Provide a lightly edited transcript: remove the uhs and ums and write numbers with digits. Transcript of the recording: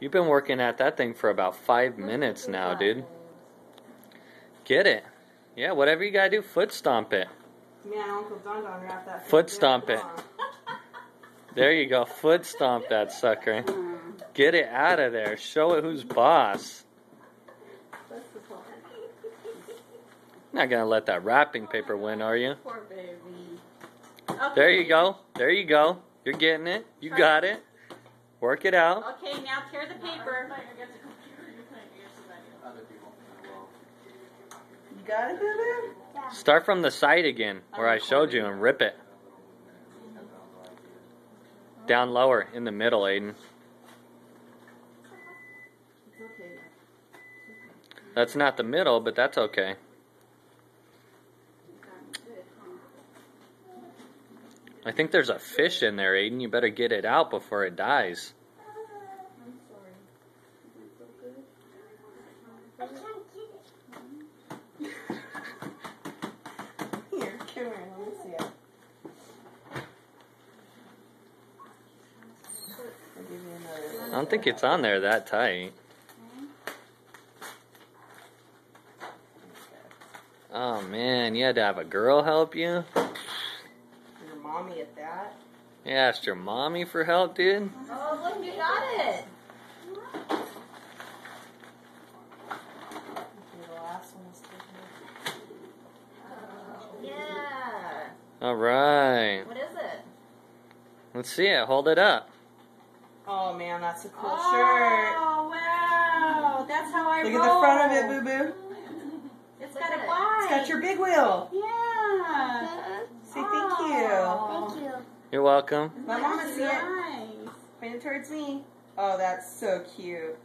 You've been working at that thing for about 5 minutes now, dude. Get it. Yeah, whatever you gotta do, foot stomp it. Man, Uncle Don wrapped that. Foot stomp it. There you go. Foot stomp that sucker. Get it out of there. Show it who's boss. Not gonna let that wrapping paper win, are you? Poor baby. Okay. There you go. There you go. You're getting it. You got it. Work it out. Okay, now tear the paper. You got it, Boo-Boo? Start from the side again, where I showed you, and rip it. Down lower, in the middle, Aiden. It's okay. That's not the middle, but that's okay. I think there's a fish in there, Aiden. You better get it out before it dies. I'm sorry. Is it so good? I can't get it. Here, come here. Let me see it. I'll give you another. I don't think it's on there that tight. Oh man, you had to have a girl help you? Your mommy at that. You asked your mommy for help, dude? Oh, look, you got it. Okay, the last one is taken. Yeah. Alright. What is it? Let's see it. Hold it up. Oh man, that's a cool shirt. Oh, wow. That's how I Look roll. at the front of it, Boo Boo. It's got a white. It's got your big wheel. Yeah. Say thank you. Thank you. You're welcome. My mama see it. Nice. Point it towards me. Oh, that's so cute.